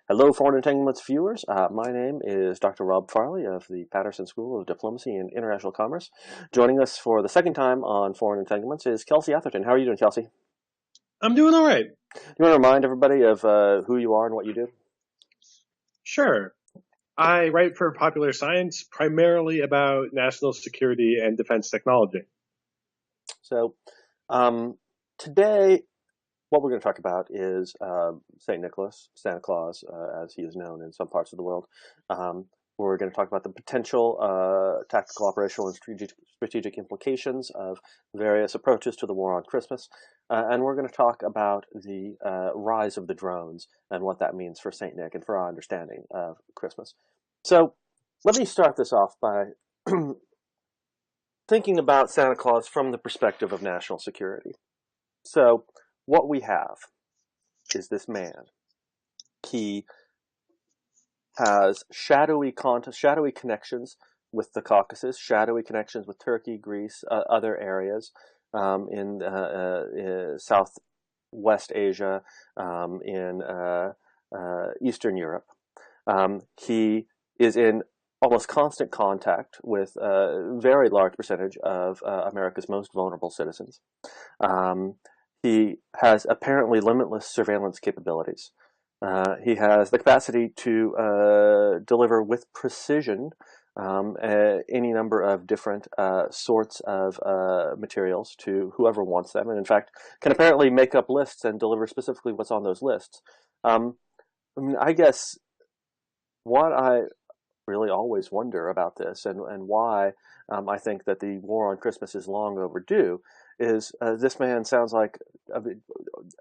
Hello, Foreign Entanglements viewers. My name is Dr. Rob Farley of the Patterson School of Diplomacy and International Commerce. Joining us for the second time on Foreign Entanglements is Kelsey Atherton. How are you doing, Kelsey? I'm doing all right. Do you want to remind everybody of who you are and what you do? Sure. I write for Popular Science primarily about national security and defense technology. So, today, what we're going to talk about is St. Nicholas, Santa Claus, as he is known in some parts of the world. We're going to talk about the potential tactical, operational, and strategic implications of various approaches to the war on Christmas. And we're going to talk about the rise of the drones and what that means for St. Nick and for our understanding of Christmas. So let me start this off by thinking about Santa Claus from the perspective of national security. So what we have is this man. He has shadowy connections with the Caucasus, shadowy connections with Turkey, Greece, other areas in Southwest Asia, in Eastern Europe. He is in almost constant contact with a very large percentage of America's most vulnerable citizens. He has apparently limitless surveillance capabilities. He has the capacity to deliver with precision any number of different sorts of materials to whoever wants them, and in fact can apparently make up lists and deliver specifically what's on those lists. I guess what I really always wonder about this and why I think that the war on Christmas is long overdue is this man sounds like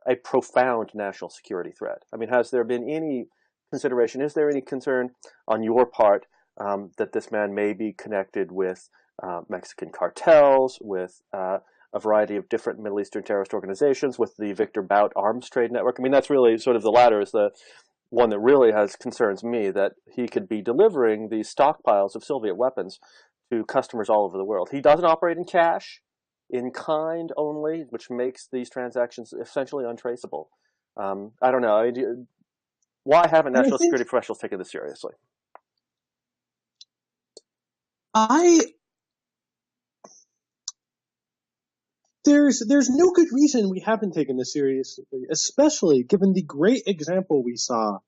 a profound national security threat. I mean, has there been any consideration, is there any concern on your part that this man may be connected with Mexican cartels, with a variety of different Middle Eastern terrorist organizations, with the Victor Bout arms trade network? I mean, that's really sort of the latter is the one that really concerns me, that he could be delivering these stockpiles of Soviet weapons to customers all over the world. He doesn't operate in cash, in kind only, which makes these transactions essentially untraceable. I don't know. Why haven't And I national think security professionals taken this seriously? I there's no good reason we haven't taken this seriously, especially given the great example we saw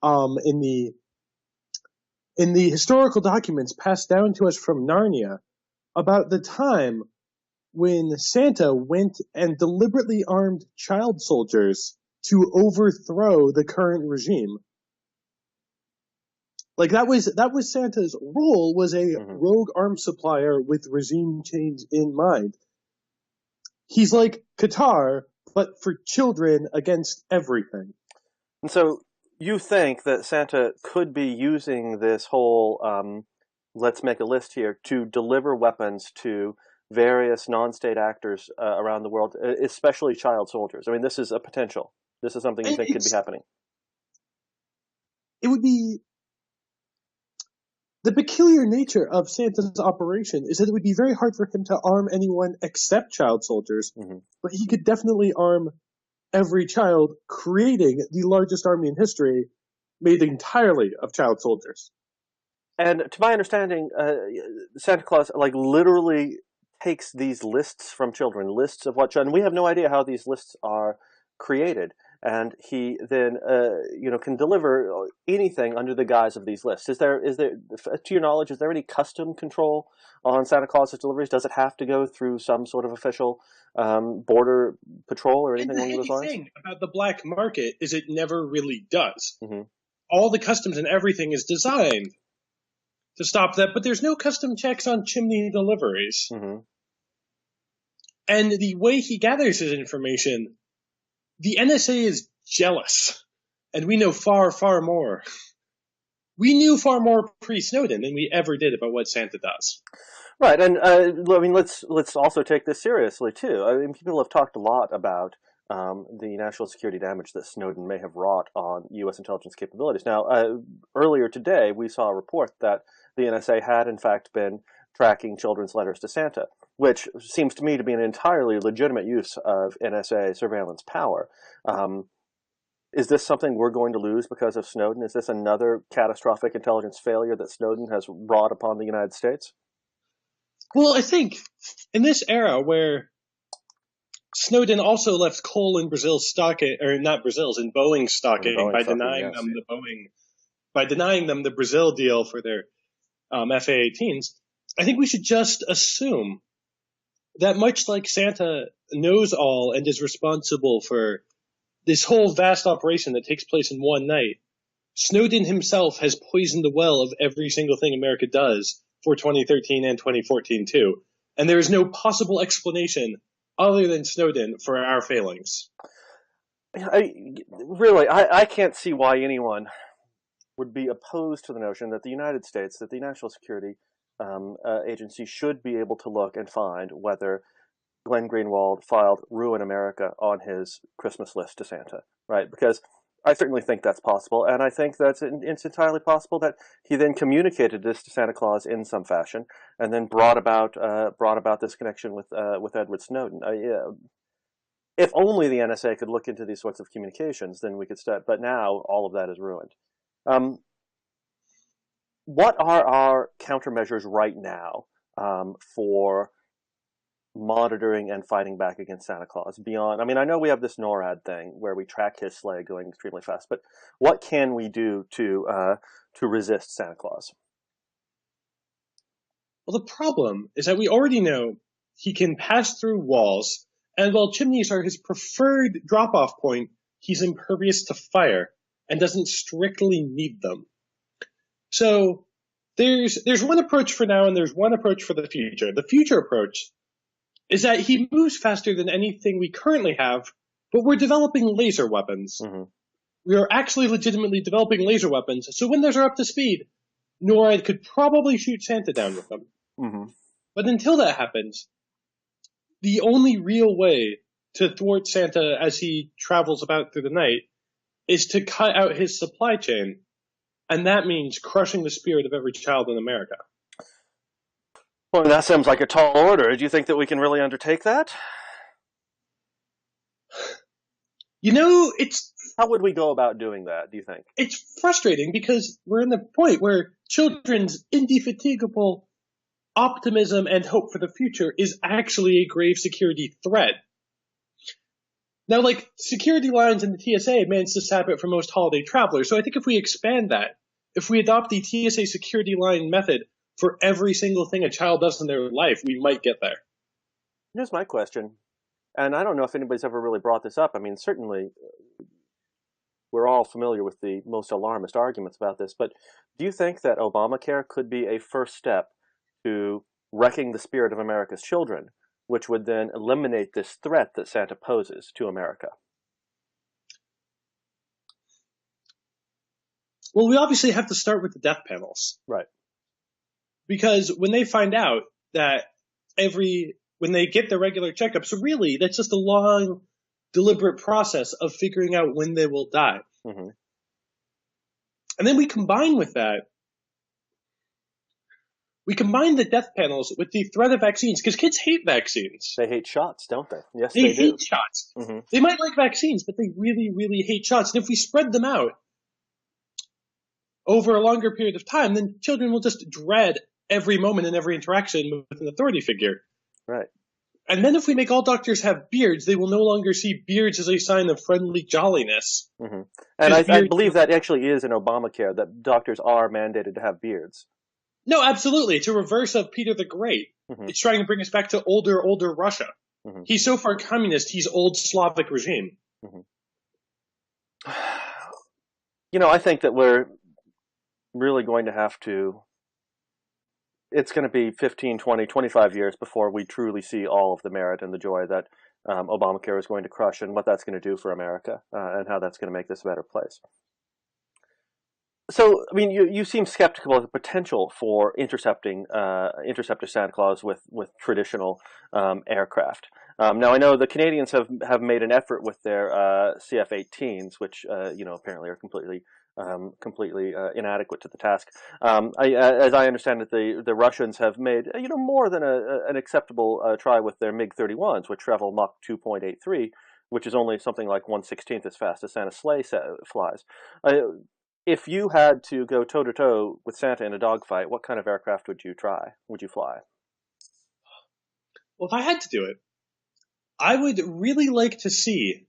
in the historical documents passed down to us from Narnia about the time when Santa went and deliberately armed child soldiers to overthrow the current regime. Like that was Santa's role, was a rogue arms supplier with regime change in mind. He's like Qatar, but for children against everything. And so you think that Santa could be using this whole let's make a list here to deliver weapons to various non-state actors around the world, especially child soldiers. I mean, this is a potential. This is something you think could be happening. It would be the peculiar nature of Santa's operation is that it would be very hard for him to arm anyone except child soldiers, but he could definitely arm every child, creating the largest army in history made entirely of child soldiers. And to my understanding, Santa Claus like literally takes these lists from children, lists of what children. We have no idea how these lists are created, and he then can deliver anything under the guise of these lists. Is there, to your knowledge, is there any custom control on Santa Claus's deliveries? Does it have to go through some sort of official border patrol or anything along those lines? The thing about the black market is it never really does. All the customs and everything is designed to stop that, but there's no custom checks on chimney deliveries. And the way he gathers his information, the NSA is jealous, and we know far, far more. We knew far more pre-Snowden than we ever did about what Santa does. Right, and I mean, let's also take this seriously too. I mean, people have talked a lot about the national security damage that Snowden may have wrought on U.S. intelligence capabilities. Now, earlier today, we saw a report that the NSA had, in fact, been tracking children's letters to Santa, which seems to me to be an entirely legitimate use of NSA surveillance power. Is this something we're going to lose because of Snowden? Is this another catastrophic intelligence failure that Snowden has brought upon the United States? Well, I think in this era where Snowden also left coal in Brazil's stocking, or not Brazil's, in Boeing's stocking Boeing by stocking, denying yes. them the Brazil deal for their FA-18s. I think we should just assume that much like Santa knows all and is responsible for this whole vast operation that takes place in one night, Snowden himself has poisoned the well of every single thing America does for 2013 and 2014 too. And there is no possible explanation other than Snowden for our failings. I can't see why anyone would be opposed to the notion that the United States, that the National Security Agency should be able to look and find whether Glenn Greenwald filed Ruin America on his Christmas list to Santa, right? Because I certainly think that's possible, and I think that it's entirely possible that he then communicated this to Santa Claus in some fashion, and then brought about this connection with Edward Snowden. If only the NSA could look into these sorts of communications, then we could start. But now all of that is ruined. What are our countermeasures right now for monitoring and fighting back against Santa Claus? Beyond, I mean, I know we have this NORAD thing where we track his sleigh going extremely fast, but what can we do to resist Santa Claus? Well, the problem is that we already know he can pass through walls, and while chimneys are his preferred drop-off point, he's impervious to fire and doesn't strictly need them. So there's one approach for now, and there's one approach for the future. The future approach is that he moves faster than anything we currently have, but we're developing laser weapons. Mm-hmm. We are actually legitimately developing laser weapons, so when those are up to speed, NORAD could probably shoot Santa down with them. Mm-hmm. But until that happens, the only real way to thwart Santa as he travels about through the night is to cut out his supply chain, and that means crushing the spirit of every child in America. Well, that seems like a tall order. Do you think that we can really undertake that? You know, how would we go about doing that, do you think? It's frustrating because we're in the point where children's indefatigable optimism and hope for the future is actually a grave security threat. Now, like, security lines in the TSA manage to sap it for most holiday travelers, so I think if we expand that, if we adopt the TSA security line method for every single thing a child does in their life, we might get there. Here's my question, and I don't know if anybody's ever really brought this up. I mean, certainly we're all familiar with the most alarmist arguments about this, but do you think that Obamacare could be a first step to wrecking the spirit of America's children, which would then eliminate this threat that Santa poses to America? Well, we obviously have to start with the death panels. Right. Because when they find out that when they get their regular checkups, really, that's just a long, deliberate process of figuring out when they will die. Mm-hmm. And then we combine the death panels with the threat of vaccines, because kids hate vaccines. They hate shots, don't they? Yes, they do. They hate shots. Mm-hmm. They might like vaccines, but they really, really hate shots. And if we spread them out over a longer period of time, then children will just dread every moment and every interaction with an authority figure. Right. And then if we make all doctors have beards, they will no longer see beards as a sign of friendly jolliness. Mm-hmm. And I believe that actually is in Obamacare, that doctors are mandated to have beards. No, absolutely. It's a reverse of Peter the Great. Mm-hmm. It's trying to bring us back to older Russia. Mm-hmm. He's so far communist, he's old Slavic regime. Mm-hmm. You know, I think that we're really going to have to, it's going to be 15, 20, 25 years before we truly see all of the merit and the joy that Obamacare is going to crush, and what that's going to do for America, and how that's going to make this a better place. So, I mean, you seem skeptical of the potential for interceptor Santa Claus with traditional aircraft. Now, I know the Canadians have made an effort with their CF-18s, which apparently are completely inadequate to the task. As I understand it, the Russians have made more than an acceptable try with their MiG-31s, which travel Mach 2.83, which is only something like 1/16 as fast as Santa's sleigh flies. If you had to go toe to toe with Santa in a dogfight, what kind of aircraft would you try? Would you fly? Well, if I had to do it, I would really like to see.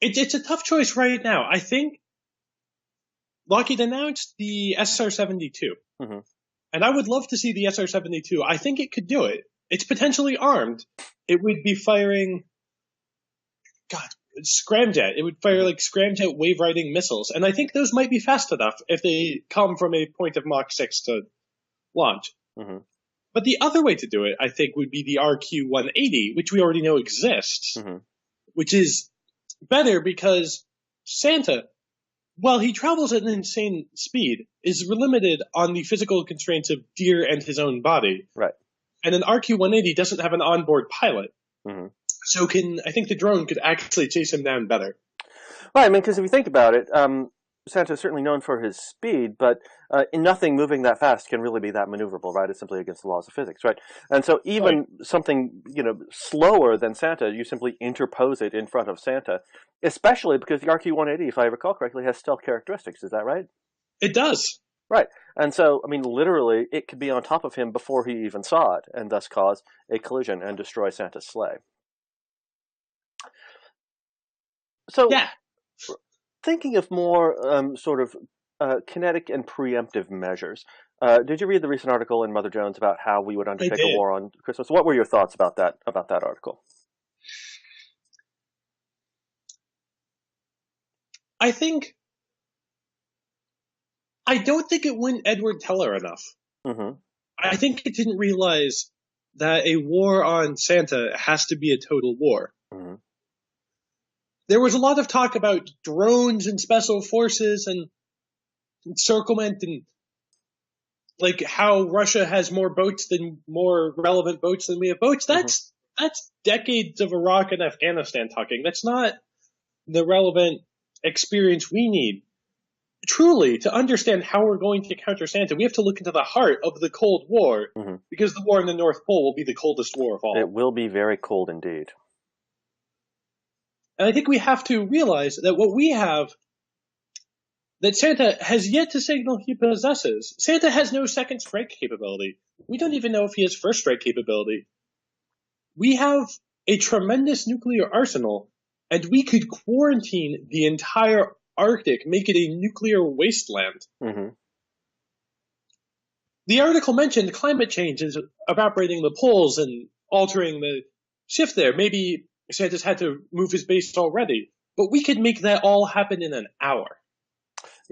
It's a tough choice right now. I think Lockheed announced the SR-72, Mm-hmm. and I would love to see the SR-72. I think it could do it. It's potentially armed. It would be firing, God, scramjet. It would fire like scramjet wave-riding missiles, and I think those might be fast enough if they come from a point of Mach 6 to launch. Mm-hmm. But the other way to do it, I think, would be the RQ-180, which we already know exists, Mm-hmm. which is better because Santa, while he travels at an insane speed, is limited on the physical constraints of deer and his own body. Right. And an RQ-180 doesn't have an onboard pilot. Mm-hmm. So I think the drone could actually chase him down better. Right, I mean, because if you think about it, Santa's certainly known for his speed, but nothing moving that fast can really be that maneuverable, right? It's simply against the laws of physics, right? And so even something, slower than Santa, you simply interpose it in front of Santa, especially because the RQ-180, if I recall correctly, has stealth characteristics. Is that right? It does. Right. And so, I mean, literally, it could be on top of him before he even saw it, and thus cause a collision and destroy Santa's sleigh. So, Yeah. thinking of more sort of kinetic and preemptive measures, did you read the recent article in Mother Jones about how we would undertake a war on Christmas? What were your thoughts about that article? I don't think it went Edward Teller enough. Mm-hmm. I think it didn't realize that a war on Santa has to be a total war. Mm-hmm. There was a lot of talk about drones and special forces and encirclement and like how Russia has more relevant boats than we have boats. That's decades of Iraq and Afghanistan talking. That's not the relevant experience we need. Truly, to understand how we're going to counter Santa, we have to look into the heart of the Cold War, because the war in the North Pole will be the coldest war of all. It will be very cold indeed. And I think we have to realize that what we have, that Santa has yet to signal he possesses. Santa has no second strike capability. We don't even know if he has first strike capability. We have a tremendous nuclear arsenal, and we could quarantine the entire Arctic, make it a nuclear wasteland. Mm-hmm. The article mentioned climate change is evaporating the poles and altering the shift there. Maybe Santa's had to move his base already, but we could make that all happen in an hour.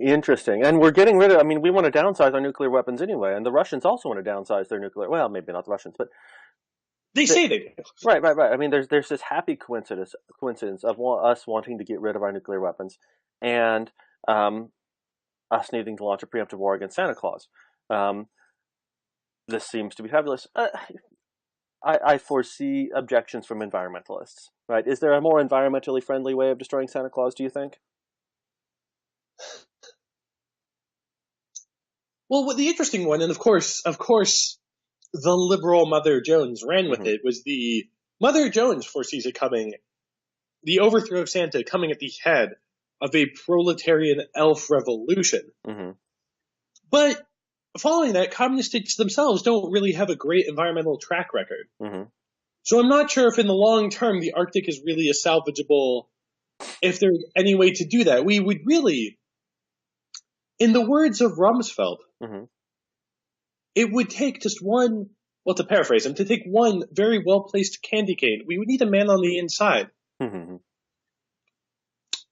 Interesting. And we're getting rid of, I mean, we want to downsize our nuclear weapons anyway, and the Russians also want to downsize their nuclear, well, maybe not the Russians, but they say they do. Right. I mean, there's this happy coincidence of us wanting to get rid of our nuclear weapons and us needing to launch a preemptive war against Santa Claus. This seems to be fabulous. I foresee objections from environmentalists. Right? Is there a more environmentally friendly way of destroying Santa Claus, do you think? Well, the interesting one, and of course, the liberal Mother Jones ran with it, was the Mother Jones foresees it coming, the overthrow of Santa coming at the head of a proletarian elf revolution. Mm-hmm. But following that, communist states themselves don't really have a great environmental track record. Mm-hmm. So I'm not sure if in the long term the Arctic is really a salvageable, if there's any way to do that. We would really, in the words of Rumsfeld, it would take just one, well, to paraphrase him, to take one very well-placed candy cane, we would need a man on the inside.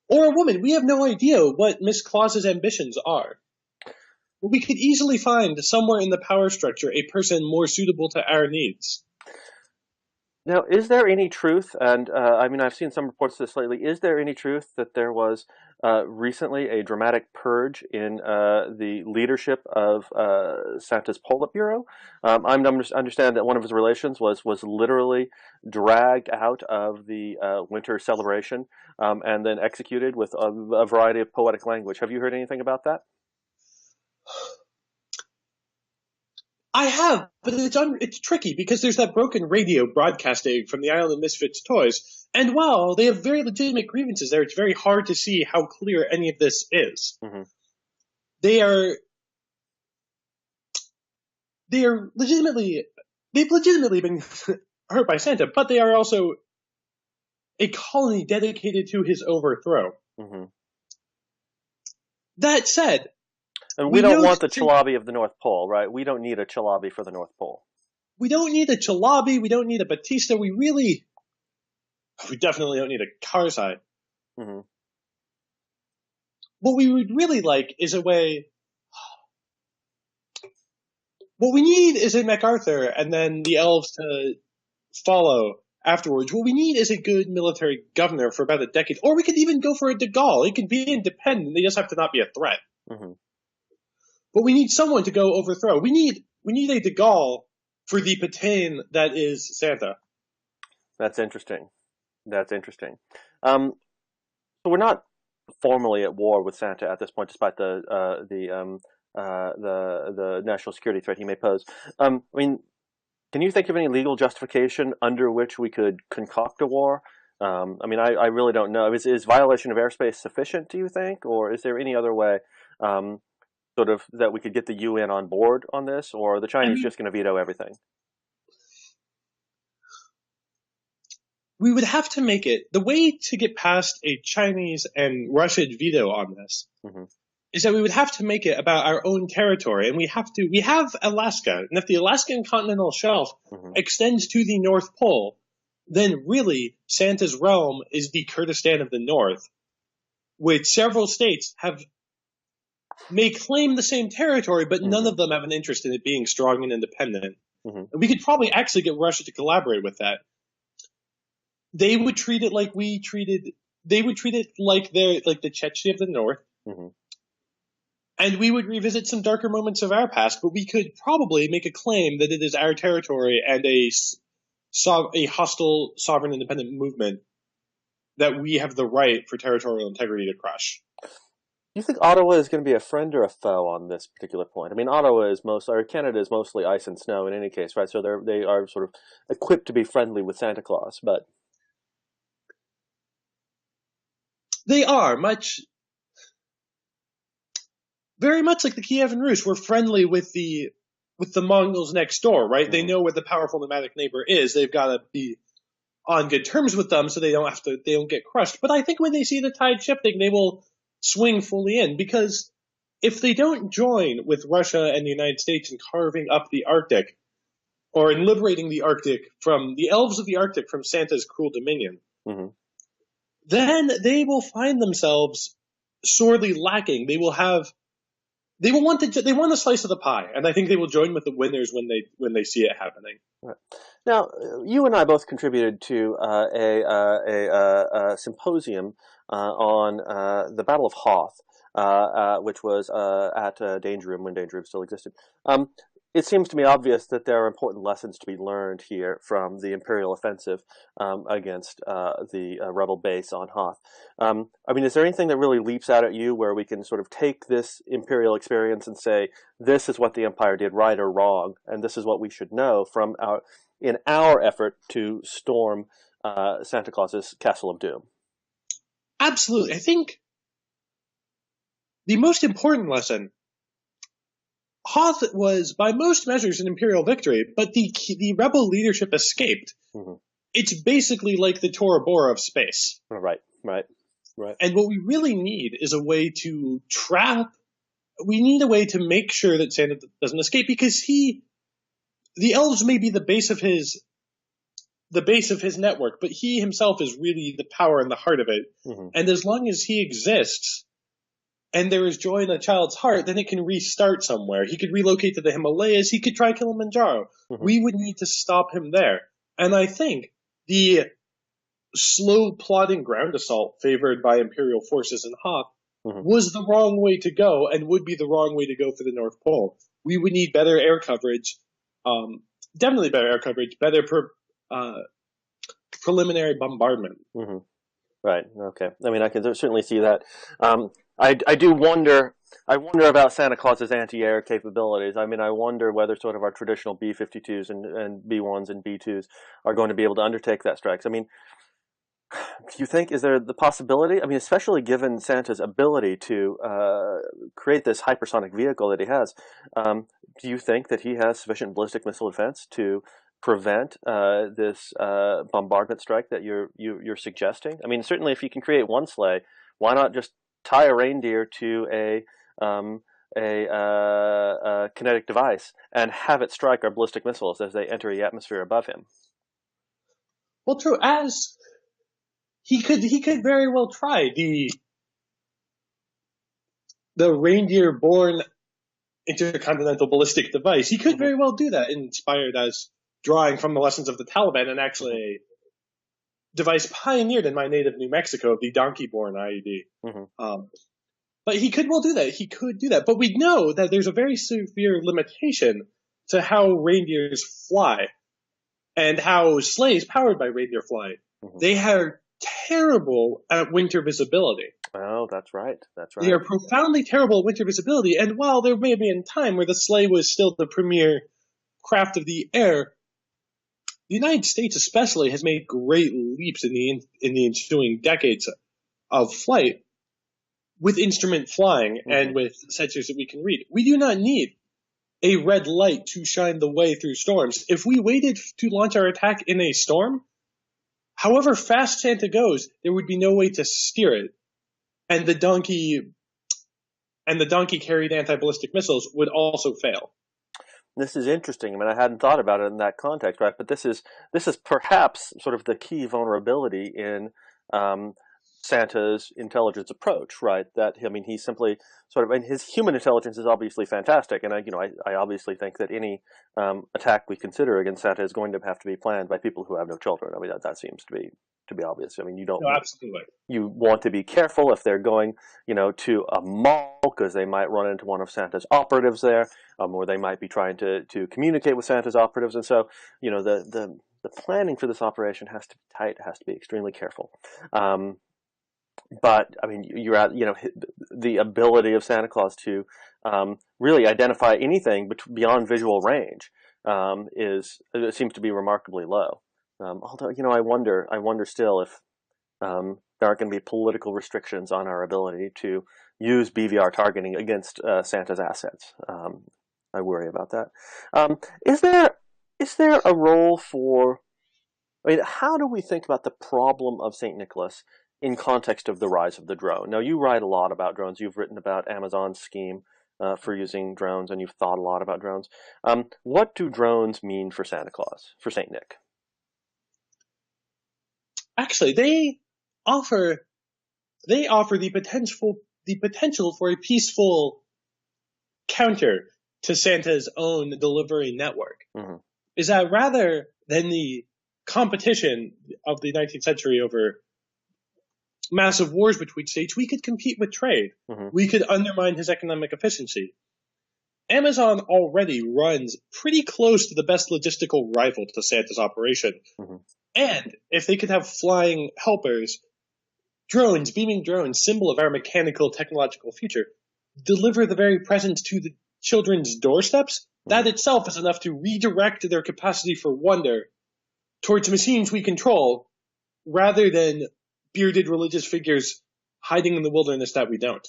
Or a woman. We have no idea what Miss Claus's ambitions are. But we could easily find somewhere in the power structure a person more suitable to our needs. Now, is there any truth, and I mean, I've seen some reports of this lately, is there any truth that there was recently a dramatic purge in the leadership of Santa's Politburo? I understand that one of his relations was literally dragged out of the winter celebration and then executed with a variety of poetic language. Have you heard anything about that? I have, but it's tricky because there's that broken radio broadcasting from the Island of Misfits toys, and while they have very legitimate grievances there, it's very hard to see how clear any of this is. Mm-hmm. They are they've legitimately been hurt by Santa, but they are also a colony dedicated to his overthrow. Mm-hmm. That said, and we don't want the Chalabi of the North Pole, right? We don't need a Chalabi for the North Pole. We don't need a Chalabi. We don't need a Batista. We definitely don't need a Karzai. Mm-hmm. What we would really like is a way. What we need is a MacArthur and then the elves to follow afterwards. What we need is a good military governor for about a decade. Or we could even go for a de Gaulle. He can be independent. They just have to not be a threat. Mm-hmm. But we need someone to go overthrow. We need a de Gaulle for the Patain that is Santa. That's interesting. So we're not formally at war with Santa at this point, despite the national security threat he may pose. I mean, can you think of any legal justification under which we could concoct a war? I mean, I really don't know. Is violation of airspace sufficient, do you think? Or is there any other way sort of that we could get the UN on board on this? Or are the Chinese just going to veto everything? We would have to make it the way to get past a Chinese and Russian veto on this is that we would have to make it about our own territory, and we have Alaska, and if the Alaskan continental shelf extends to the North Pole, then really Santa's realm is the Kurdistan of the North, which several states may claim the same territory, but none of them have an interest in it being strong and independent. And we could probably actually get Russia to collaborate with that. They would treat it like they would treat it like the Chechnya of the North. And we would revisit some darker moments of our past, but we could probably make a claim that it is our territory and a hostile, sovereign, independent movement that we have the right for territorial integrity to crush. Do you think Ottawa is going to be a friend or a foe on this particular point? I mean, Canada is mostly ice and snow in any case, right? So they are sort of equipped to be friendly with Santa Claus, but they are very much like the Kievan Rus. We're friendly with the Mongols next door, right? They know where the powerful nomadic neighbor is. They've got to be on good terms with them so they don't get crushed. But I think when they see the tide shifting, they will swing fully in, because if they don't join with Russia and the United States in carving up the Arctic, or in liberating the Arctic from the elves of the Arctic from Santa's cruel dominion, then they will find themselves sorely lacking. They want a slice of the pie, and I think they will join with the winners when they see it happening. Right. Now, you and I both contributed to a symposium on the Battle of Hoth, which was at Danger Room when Danger Room still existed. It seems to me obvious that there are important lessons to be learned here from the Imperial offensive against the rebel base on Hoth. I mean, is there anything that really leaps out at you where we can sort of take this Imperial experience and say, this is what the Empire did right or wrong, and this is what we should know in our effort to storm Santa Claus's Castle of Doom? Absolutely. I think the most important lesson, Hoth was, by most measures, an Imperial victory, but the rebel leadership escaped. It's basically like the Tora Bora of space. Right. And what we really need is a way to we need a way to make sure that Santa doesn't escape, because the elves may be the base of his network, but he himself is really the power and the heart of it. And as long as he exists, and there is joy in a child's heart, then it can restart somewhere. He could relocate to the Himalayas. He could try Kilimanjaro. We would need to stop him there. And I think the slow, plodding ground assault favored by Imperial forces in Hoth was the wrong way to go, and would be the wrong way to go for the North Pole. We would need better air coverage, definitely better air coverage, better preliminary bombardment. Right. Okay. I mean, I can certainly see that. I do wonder. I wonder about Santa Claus's anti-air capabilities. I mean, I wonder whether sort of our traditional B-52s and B-1s and B-2s are going to be able to undertake that strikes. I mean, do you think, is there the possibility? I mean, especially given Santa's ability to create this hypersonic vehicle that he has, do you think that he has sufficient ballistic missile defense to prevent this bombardment strike that you're suggesting? I mean, certainly if you can create one sleigh, why not just tie a reindeer to um, a kinetic device and have it strike our ballistic missiles as they enter the atmosphere above him? Well, true. As he could very well try the reindeer-born intercontinental ballistic device. He could Hmm. very well do that, inspired as drawing from the lessons of the Taliban, and actually Hmm. a device pioneered in my native New Mexico, the donkey-born IED. Hmm. Um, but he could well do that. He could do that. But we know that there's a very severe limitation to how reindeers fly and how sleighs powered by reindeer fly. Hmm. They are terrible at winter visibility. Oh, that's right. That's They right. are profoundly terrible at winter visibility, and while there may be a time where the sleigh was still the premier craft of the air, the United States especially has made great leaps in the ensuing decades of flight with instrument flying Hmm. and with sensors that we can read. We do not need a red light to shine the way through storms. If we waited to launch our attack in a storm, however fast Santa goes, there would be no way to steer it. And the donkey carried anti-ballistic missiles would also fail. This is interesting. I mean, I hadn't thought about it in that context, right? But this is perhaps sort of the key vulnerability in um, Santa's intelligence approach, right? That I mean, he simply sort of, and his human intelligence is obviously fantastic, and I obviously think that any attack we consider against Santa is going to have to be planned by people who have no children. I mean, that seems to be obvious. I mean, you don't No, absolutely. you want to be careful if they're going, to a mall because they might run into one of Santa's operatives there, or they might be trying to communicate with Santa's operatives, and so the planning for this operation has to be tight, has to be extremely careful. Um, but I mean, you're at the ability of Santa Claus to really identify anything beyond visual range is it seems to be remarkably low. Although I wonder still if there aren't going to be political restrictions on our ability to use BVR targeting against Santa's assets. I worry about that. Um, is there a role for? I mean, how do we think about the problem of Saint Nicholas in context of the rise of the drone? Now, you write a lot about drones. You've written about Amazon's scheme for using drones, and you've thought a lot about drones. What do drones mean for Santa Claus, for Saint Nick? Actually, offer offer the potential for a peaceful counter to Santa's own delivery network. Hmm. Is that rather than the competition of the 19th century over massive wars between states, we could compete with trade. Hmm. We could undermine his economic efficiency. Amazon already runs pretty close to the best logistical rival to Santa's operation. Hmm. And if they could have flying helpers, drones, beaming drones, symbol of our mechanical technological future, deliver the very presents to the children's doorsteps, Hmm. that itself is enough to redirect their capacity for wonder towards machines we control rather than bearded religious figures hiding in the wilderness that we don't.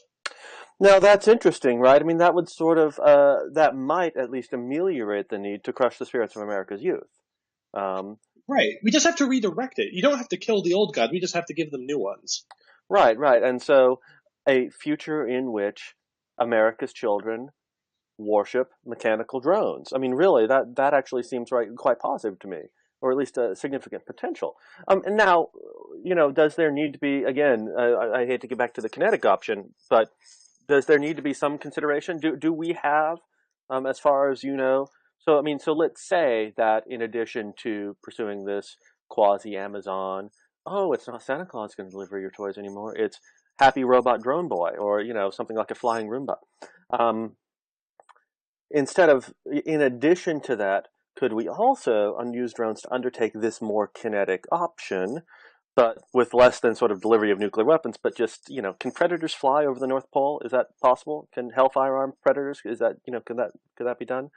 Now that's interesting, right? I mean, that would sort of that might at least ameliorate the need to crush the spirits of America's youth. Um, Right. We just have to redirect it. You don't have to kill the old god. We just have to give them new ones. right, right, and so a future in which America's children worship mechanical drones. I mean, really, that actually seems quite positive to me, or at least a significant potential. And now, does there need to be again? I hate to get back to the kinetic option, but does there need to be some consideration? Do we have, as far as you know? So I mean, so let's say that in addition to pursuing this quasi Amazon, oh, it's not Santa Claus going to deliver your toys anymore. It's Happy Robot Drone Boy, or something like a flying Roomba. Um, Instead of, in addition to that, could we also use drones to undertake this more kinetic option? but with less than sort of delivery of nuclear weapons. But just, can predators fly over the North Pole? Is that possible? Can Hellfire arm predators? Is that, could that be done?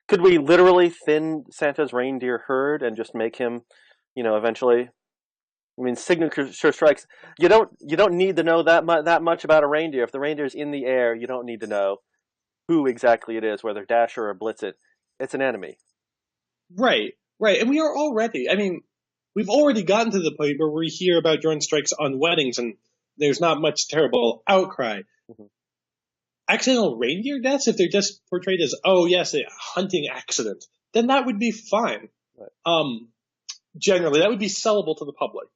Could we literally thin Santa's reindeer herd and just make him, eventually? I mean, signature strikes. You don't need to know that much about a reindeer. If the reindeer's in the air, you don't need to know who exactly it is, whether Dasher or Blitzit. It's an enemy. Right, right. And we are already, I mean, we've already gotten to the point where we hear about drone strikes on weddings and there's not much terrible outcry. Mm-hmm. Accidental reindeer deaths, if they're just portrayed as, oh yes, a hunting accident, then that would be fine. Right. Generally, that would be sellable to the public.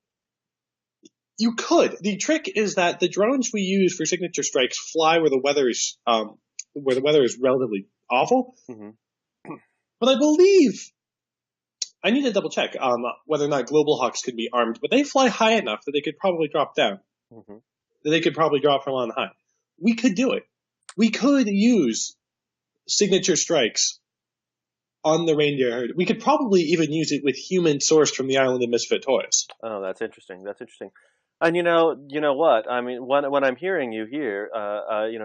You could. The trick is that the drones we use for signature strikes fly where the weather is relatively awful. Mm-hmm. But I believe I need to double check whether or not global hawks could be armed, but they fly high enough that they could probably drop down. Mm-hmm. That they could probably drop from on high. We could do it. We could use signature strikes on the reindeer herd. We could probably even use it with human sourced from the island of misfit toys. Oh, that's interesting. That's interesting. And you know what? I mean, when I'm hearing you here,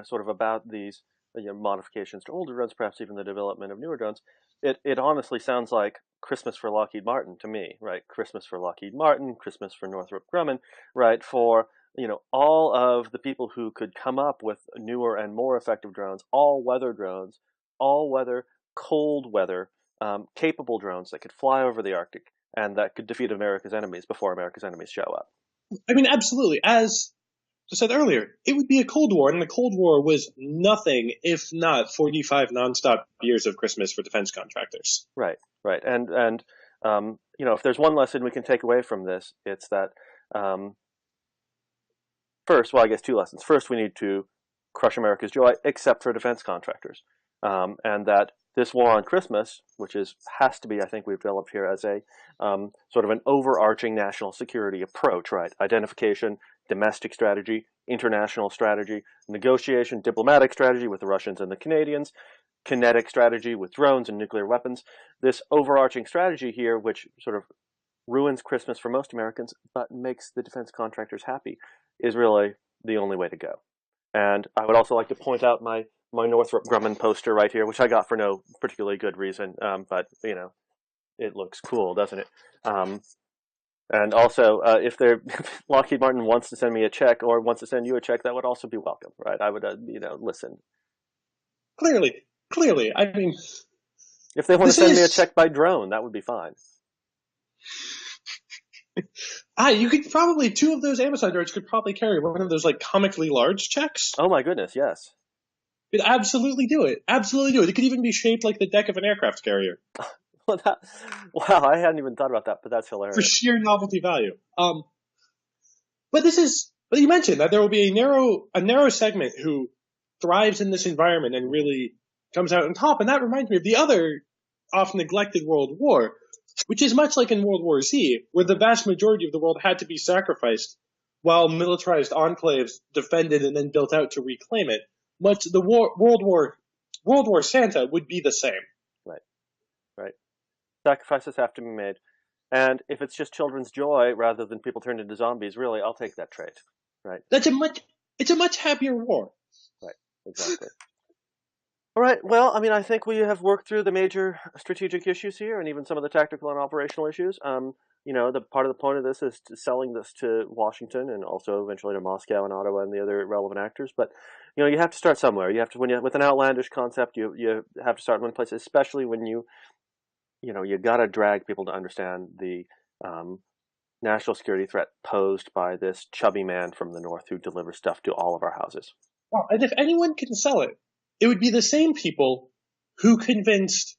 sort of about these modifications to older drones, perhaps even the development of newer drones, it honestly sounds like Christmas for Lockheed Martin to me, right? Christmas for Lockheed Martin, Christmas for Northrop Grumman, right? For all of the people who could come up with newer and more effective drones, all-weather drones, all-weather, cold-weather, capable drones that could fly over the Arctic and that could defeat America's enemies before America's enemies show up. I mean, absolutely. As I said earlier, it would be a Cold War, and the Cold War was nothing if not 45 nonstop years of Christmas for defense contractors. Right, right. And if there's one lesson we can take away from this, it's that first, well, I guess two lessons. First, we need to crush America's joy, except for defense contractors. And that this war on Christmas, which has to be, I think we've developed here as a sort of an overarching national security approach, right? Identification, domestic strategy, international strategy, negotiation, diplomatic strategy with the Russians and the Canadians, kinetic strategy with drones and nuclear weapons. This overarching strategy here, which sort of ruins Christmas for most Americans, but makes the defense contractors happy, is really the only way to go. And I would also like to point out my Northrop Grumman poster right here, which I got for no particularly good reason, but it looks cool, doesn't it? And also, if Lockheed Martin wants to send me a check or wants to send you a check, that would also be welcome, right? I would, listen. Clearly. I mean, if they want to send me a check by drone, that would be fine. You could probably, two of those Amazon droids could probably carry one of those like comically large checks. Oh my goodness, yes. It'd absolutely do it. Absolutely do it. It could even be shaped like the deck of an aircraft carrier. Wow, I hadn't even thought about that, but that's hilarious. For sheer novelty value. But you mentioned that there will be a narrow segment who thrives in this environment and really comes out on top. And that reminds me of the other often neglected World War, which is much like in World War Z, where the vast majority of the world had to be sacrificed while militarized enclaves defended and then built out to reclaim it. Much the World War Santa would be the same. Right. Sacrifices have to be made. And if it's just children's joy rather than people turned into zombies, really, I'll take that trait. Right. It's a much happier war. Right. Exactly. All right. Well, I mean, I think we have worked through the major strategic issues here, and even some of the tactical and operational issues. The part of the point of this is selling this to Washington and also eventually to Moscow and Ottawa and the other relevant actors. But you have to start somewhere. You have to with an outlandish concept. You have to start in one place, especially when you got to drag people to understand the national security threat posed by this chubby man from the north who delivers stuff to all of our houses. Well, and if anyone can sell it, it would be the same people who convinced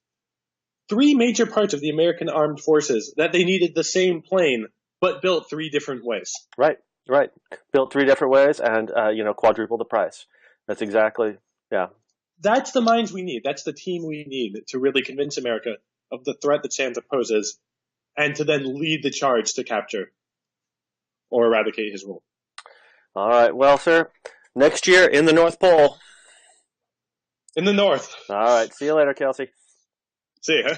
three major parts of the American armed forces that they needed the same plane, but built three different ways. Right. Built three different ways and, quadruple the price. That's exactly, yeah. That's the minds we need. That's the team we need to really convince America of the threat that Santa poses and to then lead the charge to capture or eradicate his rule. All right. Well, sir, next year in the North Pole. In the north. All right. See you later, Kelsey. See ya.